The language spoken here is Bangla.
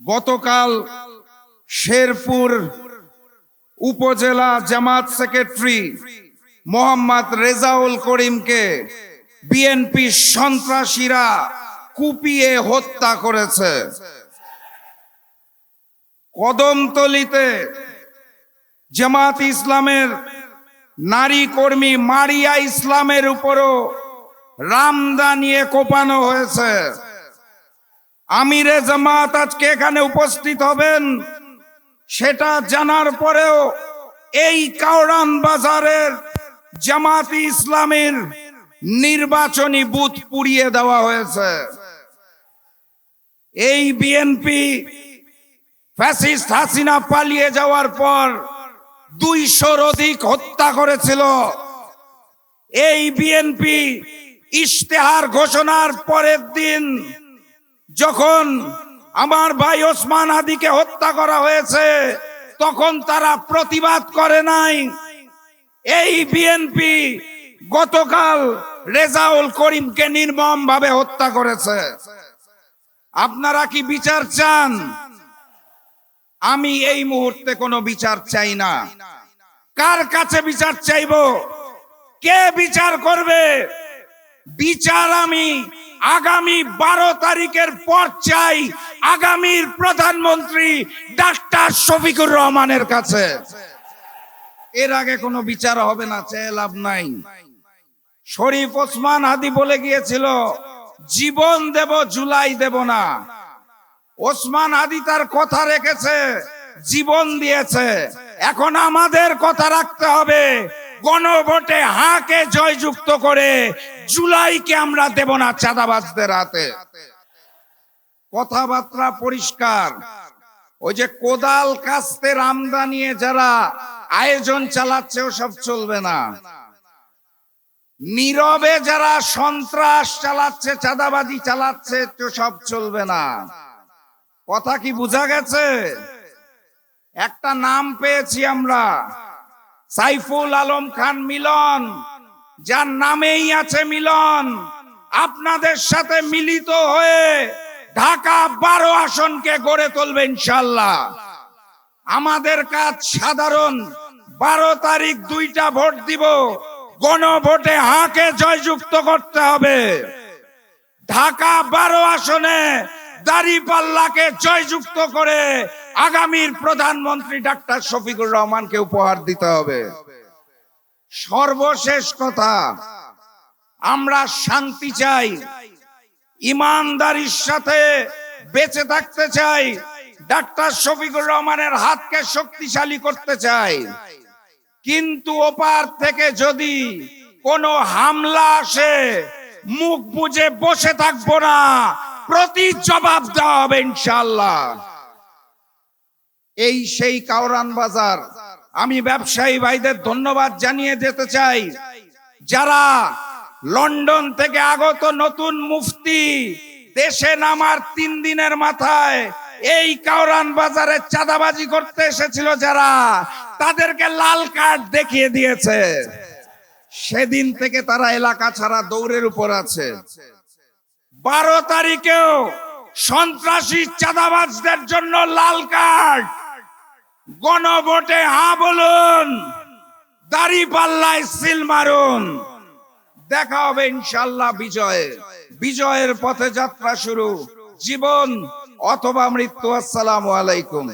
গতকাল শেরপুর উপজেলা জামাত সেক্রেটারি মোহাম্মদ রেজাউল করিমকে বিএনপি সন্ত্রাসীরা কুপিয়ে হত্যা করেছে। কদমতলীতে জামাত ইসলামের নারী কর্মী মারিয়া ইসলামের উপরও রামদা নিয়ে কোপানো হয়েছে। আমিরে জামাত আজকে এখানে উপস্থিত হবেন সেটা জানার পরেও এই কাউরান বাজারের জামাতি ইসলামের নির্বাচনী বুথ পুড়িয়ে দেওয়া হয়েছে। এই বিএনপি ফ্যাসিস্ট হাসিনা পালিয়ে যাওয়ার পর 200-র অধিক হত্যা করেছিল। এই বিএনপি ইশতেহার ঘোষণার পরের দিন যখন আমার ভাই ওসমান হাদিকে হত্যা করা হয়েছে তখন তারা প্রতিবাদ করে নাই। এই বিএনপি গতকাল রেজাউল করিমকে নির্মমভাবে হত্যা করেছে। আপনারা কি বিচার চান? আমি এই মুহূর্তে কোনো বিচার চাই না। কার কাছে বিচার চাইবো? কে বিচার করবে? বিচার আমি আগামী 12 তারিখের পর চাই আগামীর প্রধানমন্ত্রী ডাক্তার শফিকুর রহমানের কাছে। এর আগে কোনো বিচার হবে না, চেয়ে লাভ নাই। শরীফ ওসমান হাদি বলে গিয়েছিল জীবন দেব, জুলাই দেব না। ওসমান হাদি তার কথা রেখেছে, জীবন দিয়েছে। এখন আমাদের কথা রাখতে হবে, গণভোটে হাকে জয়যুক্ত করে জুলাইকে আমরা দেব না চাঁদাবাজদের হাতে। কথাবার্তা পরিষ্কার। ওই যে কোদাল কাস্তে রামদা নিয়ে যারা আয়োজন চালাচ্ছে ওসব চলবে না। নীরবে যারা সন্ত্রাস চালাচ্ছে, চাঁদাবাজি চালাচ্ছে সব চলবে না। কথা কি বোঝা গেছে? একটা নাম পেয়েছি আমরা, সাইফুল আলম খান মিলন, যার নামেই আছে মিলন। আপনাদের সাথে মিলিত হয়ে ঢাকা 12 আসনকে গড়ে তুলবে ইনশাআল্লাহ। আমাদের কাজ সাধারণ, 12 তারিখ 2টা ভোট দিব, গণভোটে হাকে জয়যুক্ত করতে হবে। ঢাকা 12 আসনে দাঁড়িপাল্লাকে জয়যুক্ত করে আগামীর প্রধানমন্ত্রী ডাক্তার শফিকুর রহমানকে উপহার দিতে হবে। সর্বশেষ কথা, আমরা শান্তি চাই, ইমানদারির সাথে বেঁচে থাকতে চাই, ডাক্তার শফিকুর রহমানের হাতকে শক্তিশালী করতে চাই। কিন্তু ওপার থেকে যদি কোনো হামলা আসে মুখ বুজে বসে থাকবো না, প্রতি জবাব দেওয়া হবে ইনশাআল্লাহ। এই সেই কাউরান বাজার। আমি ব্যবসায়ী ভাইদের ধন্যবাদ জানিয়ে যেতে চাই, যারা লন্ডন থেকে আগত নতুন মুফতি দেশে নামার 3 দিনের মাথায় এই কাউরান বাজারে চাঁদাবাজি করতে এসেছিল, যারা তাদেরকে লাল কার্ড দেখিয়ে দিয়েছে। সেদিন থেকে তারা এলাকা ছাড়া দৌড়ের উপর আছে। 12 তারিখেও সন্ত্রাসী চাঁদাবাজদের জন্য লাল কার্ড। গণভোটে হ্যাঁ বলুন, দাঁড়িপাল্লায় সিল মারুন। দেখা হবে ইনশাআল্লাহ বিজয়ে। বিজয়ের পথে যাত্রা শুরু, জীবন অথবা মৃত্যু। আসসালামু আলাইকুম।